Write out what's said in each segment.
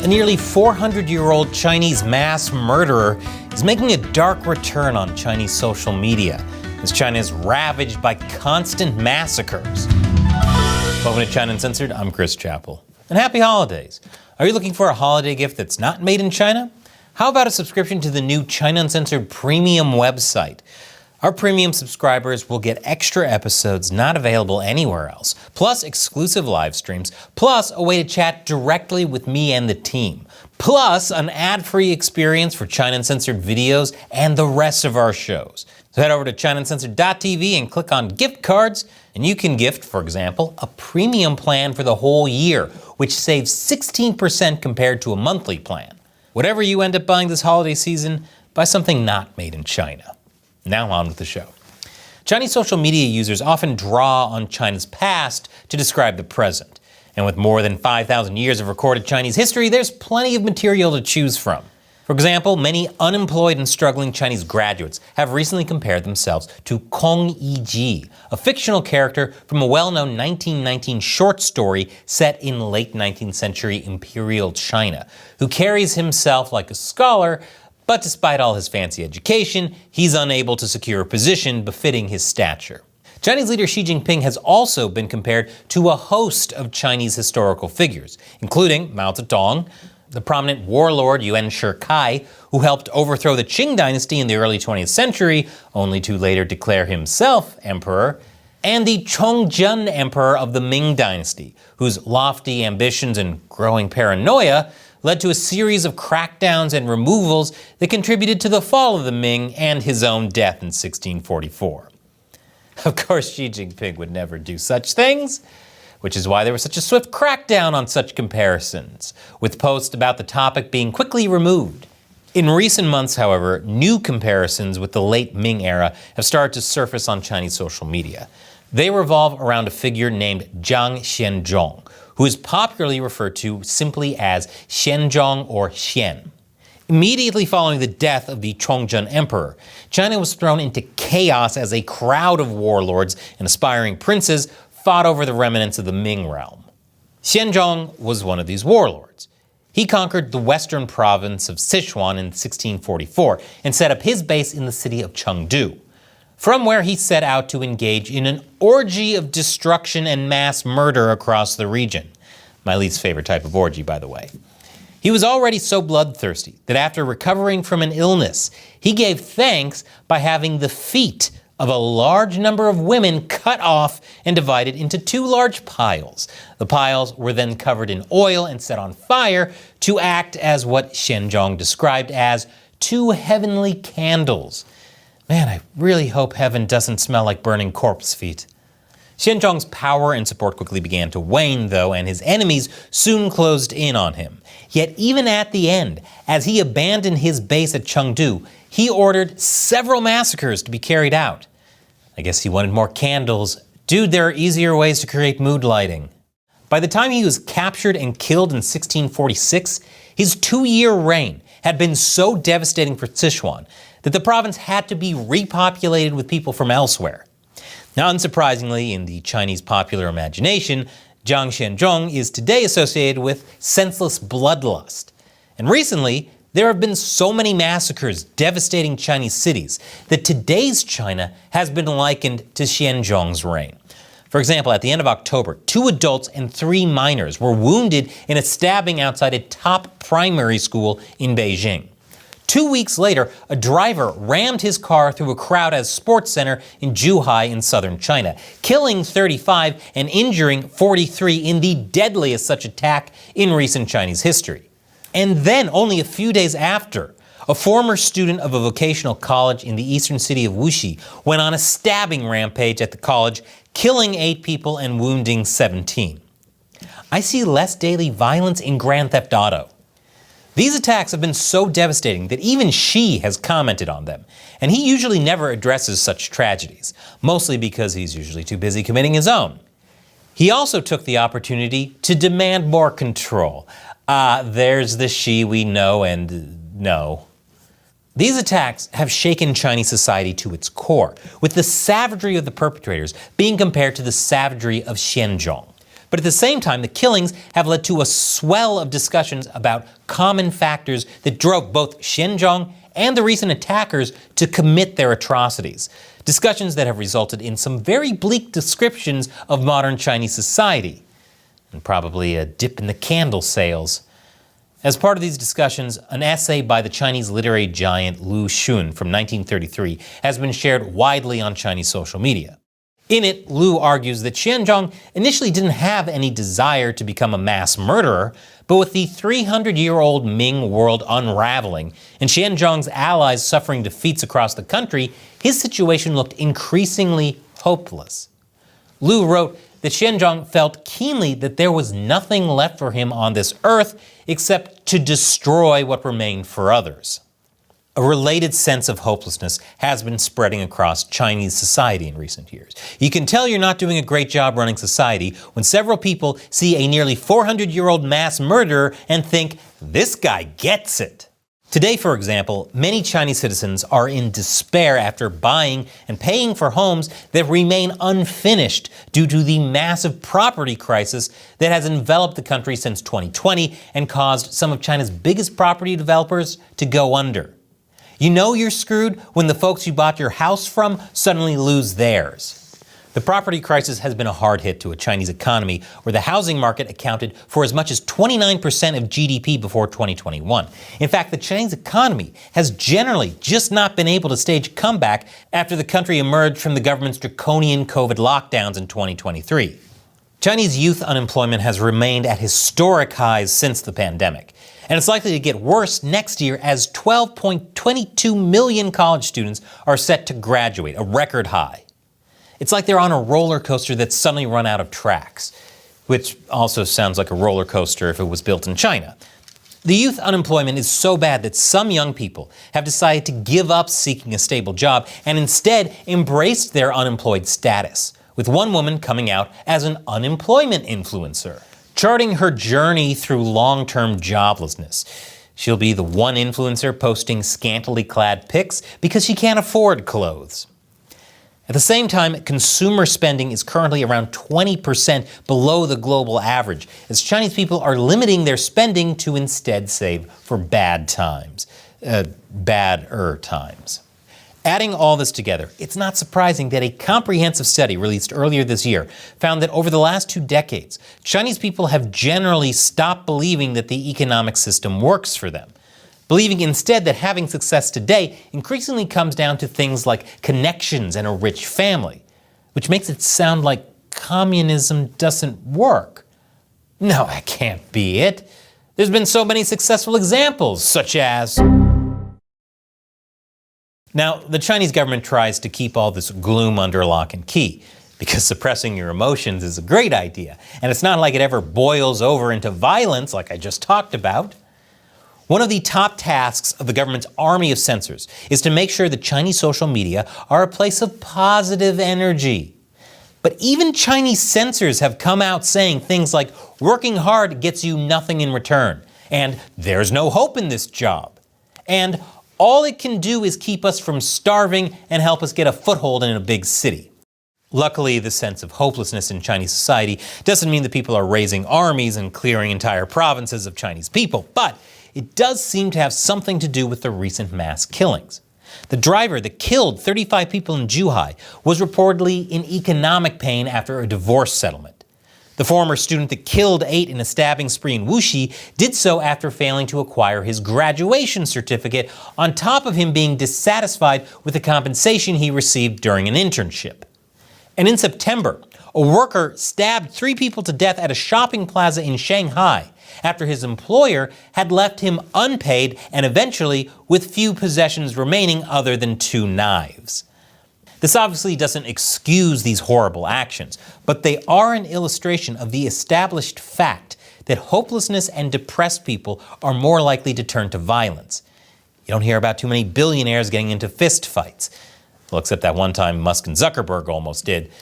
A nearly 400-year-old Chinese mass murderer is making a dark return on Chinese social media as China is ravaged by constant massacres. Welcome to China Uncensored, I'm Chris Chappell. And happy holidays. Are you looking for a holiday gift that's not made in China? How about a subscription to the new China Uncensored premium website? Our premium subscribers will get extra episodes not available anywhere else, plus exclusive live streams, plus a way to chat directly with me and the team, plus an ad-free experience for China Uncensored videos and the rest of our shows. So head over to ChinaUncensored.tv and click on gift cards, and you can gift, for example, a premium plan for the whole year, which saves 16% compared to a monthly plan. Whatever you end up buying this holiday season, buy something not made in China. Now on with the show. Chinese social media users often draw on China's past to describe the present. And with more than 5,000 years of recorded Chinese history, there's plenty of material to choose from. For example, many unemployed and struggling Chinese graduates have recently compared themselves to Kong Yiji, a fictional character from a well-known 1919 short story set in late 19th century imperial China, who carries himself like a scholar, but despite all his fancy education, he's unable to secure a position befitting his stature. Chinese leader Xi Jinping has also been compared to a host of Chinese historical figures, including Mao Zedong, the prominent warlord Yuan Shikai, who helped overthrow the Qing dynasty in the early 20th century, only to later declare himself emperor, and the Chongjun emperor of the Ming dynasty, whose lofty ambitions and growing paranoia led to a series of crackdowns and removals that contributed to the fall of the Ming and his own death in 1644. Of course, Xi Jinping would never do such things, which is why there was such a swift crackdown on such comparisons, with posts about the topic being quickly removed. In recent months, however, new comparisons with the late Ming era have started to surface on Chinese social media. They revolve around a figure named Zhang Xianzhong, who is popularly referred to simply as Xianzhong or Xian. Immediately following the death of the Chongjun emperor, China was thrown into chaos as a crowd of warlords and aspiring princes fought over the remnants of the Ming realm. Xianzhong was one of these warlords. He conquered the western province of Sichuan in 1644 and set up his base in the city of Chengdu, from where he set out to engage in an orgy of destruction and mass murder across the region. My least favorite type of orgy, by the way. He was already so bloodthirsty that after recovering from an illness, he gave thanks by having the feet of a large number of women cut off and divided into two large piles. The piles were then covered in oil and set on fire to act as what Xianzhong described as two heavenly candles. Man, I really hope heaven doesn't smell like burning corpse feet. Xianzhong's power and support quickly began to wane, though, and his enemies soon closed in on him. Yet even at the end, as he abandoned his base at Chengdu, he ordered several massacres to be carried out. I guess he wanted more candles. Dude, there are easier ways to create mood lighting. By the time he was captured and killed in 1646, his 2-year reign had been so devastating for Sichuan that the province had to be repopulated with people from elsewhere. Now, unsurprisingly, in the Chinese popular imagination, Zhang Xianzhong is today associated with senseless bloodlust. And recently, there have been so many massacres devastating Chinese cities that today's China has been likened to Xianzhong's reign. For example, at the end of October, 2 adults and 3 minors were wounded in a stabbing outside a top primary school in Beijing. 2 weeks later, a driver rammed his car through a crowd at a sports center in Zhuhai in southern China, killing 35 and injuring 43 in the deadliest such attack in recent Chinese history. And then, only a few days after, a former student of a vocational college in the eastern city of Wuxi went on a stabbing rampage at the college, killing 8 people and wounding 17. I see less daily violence in Grand Theft Auto. These attacks have been so devastating that even Xi has commented on them, and he usually never addresses such tragedies, mostly because he's usually too busy committing his own. He also took the opportunity to demand more control. There's the Xi we know and know. These attacks have shaken Chinese society to its core, with the savagery of the perpetrators being compared to the savagery of Xianzhong. But at the same time, the killings have led to a swell of discussions about common factors that drove both Xianzhong and the recent attackers to commit their atrocities. Discussions that have resulted in some very bleak descriptions of modern Chinese society, and probably a dip in the candle sales. As part of these discussions, an essay by the Chinese literary giant Lu Xun from 1933 has been shared widely on Chinese social media. In it, Lu argues that Xianzhong initially didn't have any desire to become a mass murderer, but with the 300-year-old Ming world unraveling and Xianzhong's allies suffering defeats across the country, his situation looked increasingly hopeless. Lu wrote that Xianzhong felt keenly that there was nothing left for him on this earth except to destroy what remained for others. A related sense of hopelessness has been spreading across Chinese society in recent years. You can tell you're not doing a great job running society when several people see a nearly 400-year-old mass murderer and think, this guy gets it. Today, for example, many Chinese citizens are in despair after buying and paying for homes that remain unfinished due to the massive property crisis that has enveloped the country since 2020 and caused some of China's biggest property developers to go under. You know you're screwed when the folks you bought your house from suddenly lose theirs. The property crisis has been a hard hit to a Chinese economy where the housing market accounted for as much as 29% of GDP before 2021. In fact, the Chinese economy has generally just not been able to stage a comeback after the country emerged from the government's draconian COVID lockdowns in 2023. Chinese youth unemployment has remained at historic highs since the pandemic, and it's likely to get worse next year as 12.22 million college students are set to graduate, a record high. It's like they're on a roller coaster that's suddenly run out of tracks, which also sounds like a roller coaster if it was built in China. The youth unemployment is so bad that some young people have decided to give up seeking a stable job and instead embraced their unemployed status, with one woman coming out as an unemployment influencer, charting her journey through long-term joblessness. She'll be the one influencer posting scantily clad pics because she can't afford clothes. At the same time, consumer spending is currently around 20% below the global average, as Chinese people are limiting their spending to instead save for badder times. Adding all this together, it's not surprising that a comprehensive study released earlier this year found that over the last 2 decades, Chinese people have generally stopped believing that the economic system works for them, believing instead that having success today increasingly comes down to things like connections and a rich family, which makes it sound like communism doesn't work. No, that can't be it. There's been so many successful examples, such as... Now, the Chinese government tries to keep all this gloom under lock and key, because suppressing your emotions is a great idea, and it's not like it ever boils over into violence like I just talked about. One of the top tasks of the government's army of censors is to make sure that Chinese social media are a place of positive energy. But even Chinese censors have come out saying things like, working hard gets you nothing in return, and there's no hope in this job, and all it can do is keep us from starving and help us get a foothold in a big city. Luckily, the sense of hopelessness in Chinese society doesn't mean that people are raising armies and clearing entire provinces of Chinese people, but it does seem to have something to do with the recent mass killings. The driver that killed 35 people in Zhuhai was reportedly in economic pain after a divorce settlement. The former student that killed 8 in a stabbing spree in Wuxi did so after failing to acquire his graduation certificate, on top of him being dissatisfied with the compensation he received during an internship. And in September, a worker stabbed 3 people to death at a shopping plaza in Shanghai after his employer had left him unpaid and eventually with few possessions remaining other than 2 knives. This obviously doesn't excuse these horrible actions, but they are an illustration of the established fact that hopelessness and depressed people are more likely to turn to violence. You don't hear about too many billionaires getting into fist fights. Well, except that one time Musk and Zuckerberg almost did.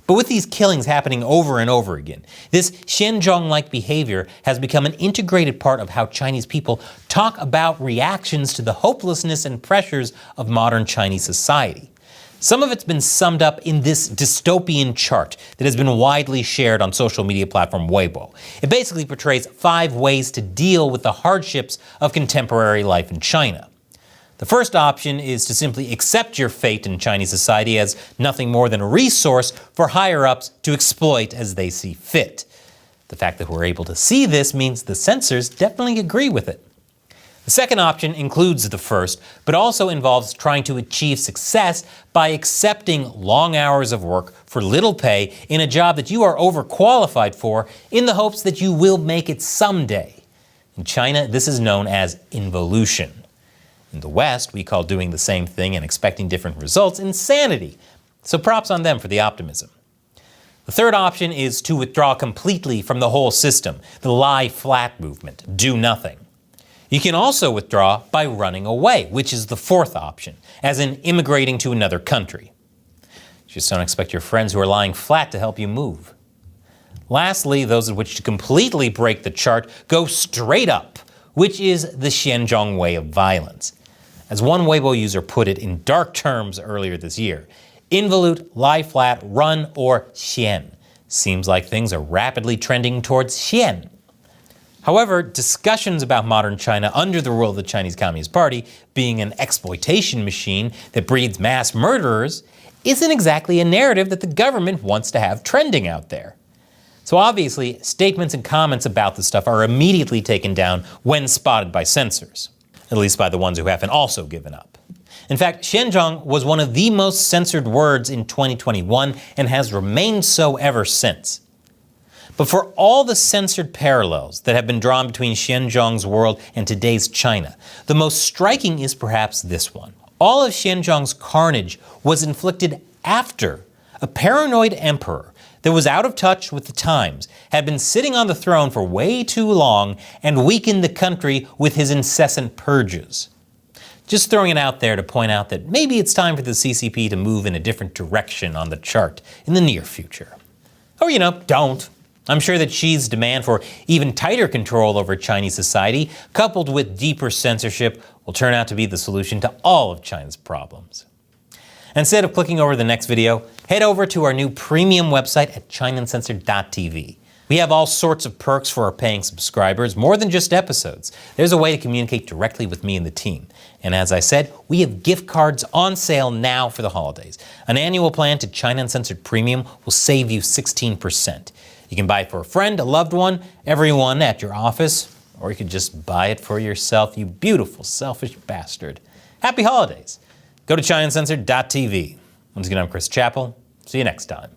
But with these killings happening over and over again, this Xianzhong-like behavior has become an integrated part of how Chinese people talk about reactions to the hopelessness and pressures of modern Chinese society. Some of it's been summed up in this dystopian chart that has been widely shared on social media platform Weibo. It basically portrays 5 ways to deal with the hardships of contemporary life in China. The first option is to simply accept your fate in Chinese society as nothing more than a resource for higher-ups to exploit as they see fit. The fact that we're able to see this means the censors definitely agree with it. The second option includes the first, but also involves trying to achieve success by accepting long hours of work for little pay in a job that you are overqualified for in the hopes that you will make it someday. In China, this is known as involution. In the West, we call doing the same thing and expecting different results insanity. So props on them for the optimism. The third option is to withdraw completely from the whole system, the lie flat movement, do nothing. You can also withdraw by running away, which is the fourth option, as in immigrating to another country. Just don't expect your friends who are lying flat to help you move. Lastly, those of which to completely break the chart go straight up, which is the Xianzhong way of violence. As one Weibo user put it in dark terms earlier this year, involute, lie flat, run, or xian. Seems like things are rapidly trending towards xian. However, discussions about modern China under the rule of the Chinese Communist Party being an exploitation machine that breeds mass murderers isn't exactly a narrative that the government wants to have trending out there. So obviously, statements and comments about this stuff are immediately taken down when spotted by censors, at least by the ones who haven't also given up. In fact, Xianzhong was one of the most censored words in 2021 and has remained so ever since. But for all the censored parallels that have been drawn between Xianzhong's world and today's China, the most striking is perhaps this one. All of Xianzhong's carnage was inflicted after a paranoid emperor that was out of touch with the times had been sitting on the throne for way too long and weakened the country with his incessant purges. Just throwing it out there to point out that maybe it's time for the CCP to move in a different direction on the chart in the near future. Or, don't. I'm sure that Xi's demand for even tighter control over Chinese society, coupled with deeper censorship, will turn out to be the solution to all of China's problems. Instead of clicking over the next video, head over to our new premium website at chinauncensored.tv. We have all sorts of perks for our paying subscribers, more than just episodes. There's a way to communicate directly with me and the team. And as I said, we have gift cards on sale now for the holidays. An annual plan to China Uncensored Premium will save you 16%. You can buy it for a friend, a loved one, everyone at your office, or you could just buy it for yourself, you beautiful, selfish bastard. Happy holidays. Go to chinauncensored.tv. Once again, I'm Chris Chappell. See you next time.